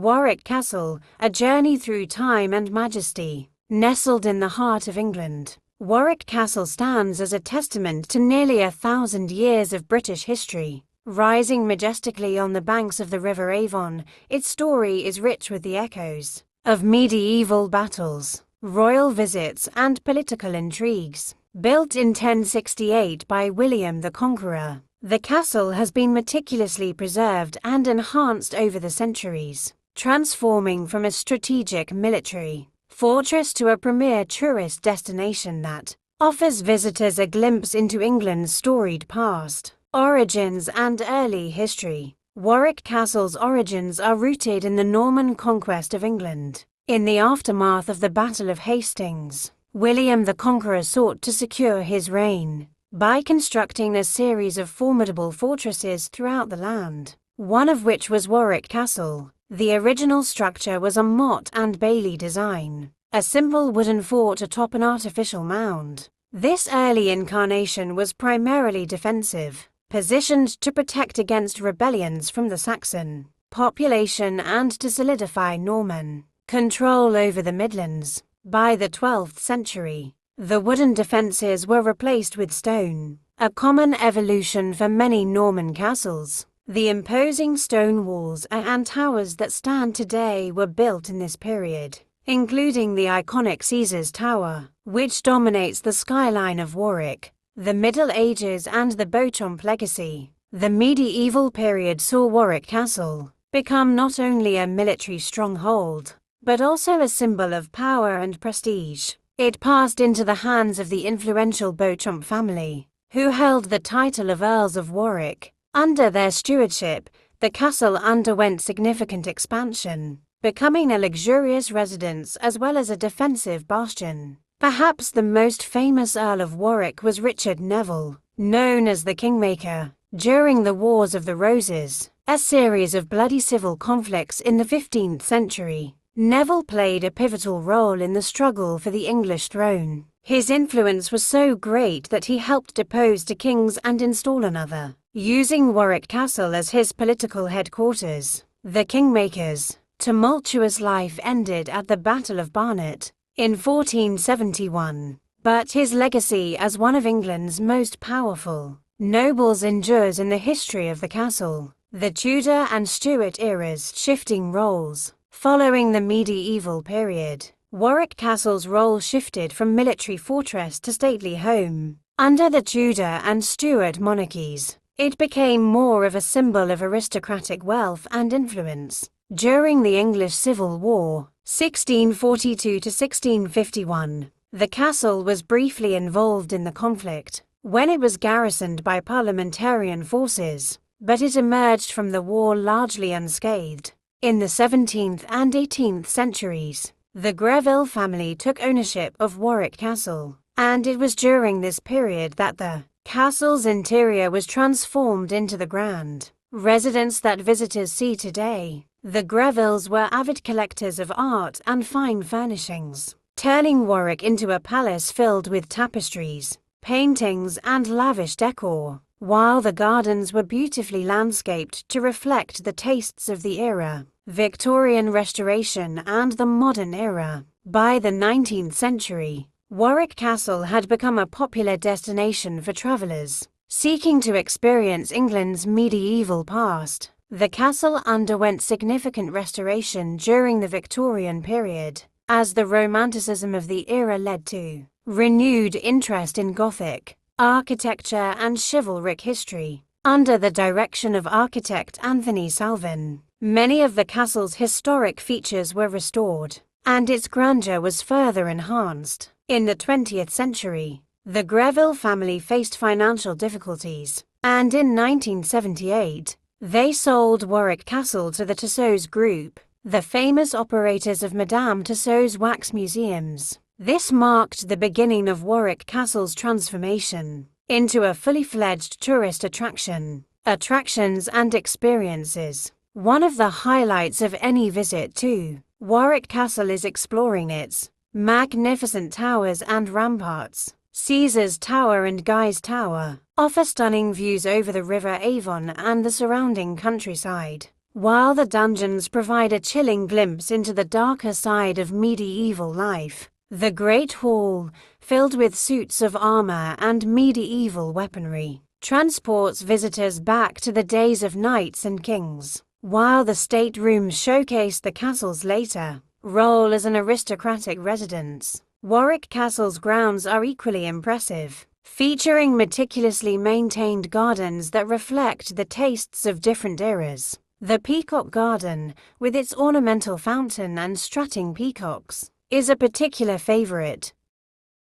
Warwick Castle, a journey through time and majesty. Nestled in the heart of England, Warwick Castle stands as a testament to nearly 1,000 years of British history. Rising majestically on the banks of the River Avon, its story is rich with the echoes of medieval battles, royal visits, and political intrigues. Built in 1068 by William the Conqueror, the castle has been meticulously preserved and enhanced over the centuries, transforming from a strategic military fortress to a premier tourist destination that offers visitors a glimpse into England's storied past, origins, and early history. Warwick Castle's origins are rooted in the Norman conquest of England. In the aftermath of the Battle of Hastings, William the Conqueror sought to secure his reign by constructing a series of formidable fortresses throughout the land, one of which was Warwick Castle. The original structure was a motte and bailey design, a simple wooden fort atop an artificial mound. This early incarnation was primarily defensive, positioned to protect against rebellions from the Saxon population and to solidify Norman control over the Midlands. By the 12th century, the wooden defences were replaced with stone, a common evolution for many Norman castles. The imposing stone walls and towers that stand today were built in this period, including the iconic Caesar's Tower, which dominates the skyline of Warwick. The Middle Ages and the Beauchamp legacy. The medieval period saw Warwick Castle become not only a military stronghold, but also a symbol of power and prestige. It passed into the hands of the influential Beauchamp family, who held the title of Earls of Warwick. Under their stewardship, the castle underwent significant expansion, becoming a luxurious residence as well as a defensive bastion. Perhaps the most famous Earl of Warwick was Richard Neville, known as the Kingmaker. During the Wars of the Roses, a series of bloody civil conflicts in the 15th century, Neville played a pivotal role in the struggle for the English throne. His influence was so great that he helped depose two kings and install another, using Warwick Castle as his political headquarters. The Kingmaker's tumultuous life ended at the Battle of Barnet in 1471, but his legacy as one of England's most powerful nobles endures in the history of the castle. The Tudor and Stuart eras shifting roles. Following the medieval period, Warwick Castle's role shifted from military fortress to stately home. Under the Tudor and Stuart monarchies, it became more of a symbol of aristocratic wealth and influence. During the English Civil War, 1642 to 1651, the castle was briefly involved in the conflict, when it was garrisoned by parliamentarian forces, but it emerged from the war largely unscathed. In the 17th and 18th centuries, the Greville family took ownership of Warwick Castle, and it was during this period that the castle's interior was transformed into the grand residence that visitors see today. The Grevilles were avid collectors of art and fine furnishings, turning Warwick into a palace filled with tapestries, paintings, and lavish decor, while the gardens were beautifully landscaped to reflect the tastes of the era. Victorian Restoration and the modern era. By the 19th century, Warwick Castle had become a popular destination for travellers seeking to experience England's medieval past. The castle underwent significant restoration during the Victorian period, as the Romanticism of the era led to renewed interest in Gothic architecture and chivalric history. Under the direction of architect Anthony Salvin, many of the castle's historic features were restored, and its grandeur was further enhanced. In the 20th century, the Greville family faced financial difficulties, and in 1978, they sold Warwick Castle to the Tussauds Group, the famous operators of Madame Tussauds wax museums. This marked the beginning of Warwick Castle's transformation into a fully fledged tourist attraction. Attractions and experiences. One of the highlights of any visit to Warwick Castle is exploring its magnificent towers and ramparts. Caesar's Tower and Guy's Tower offer stunning views over the River Avon and the surrounding countryside, while the dungeons provide a chilling glimpse into the darker side of medieval life. The Great Hall, filled with suits of armor and medieval weaponry, transports visitors back to the days of knights and kings, while the staterooms showcase the castle's later role as an aristocratic residence. Warwick Castle's grounds are equally impressive, featuring meticulously maintained gardens that reflect the tastes of different eras. The Peacock Garden, with its ornamental fountain and strutting peacocks, is a particular favorite.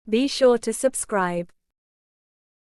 Be sure to subscribe.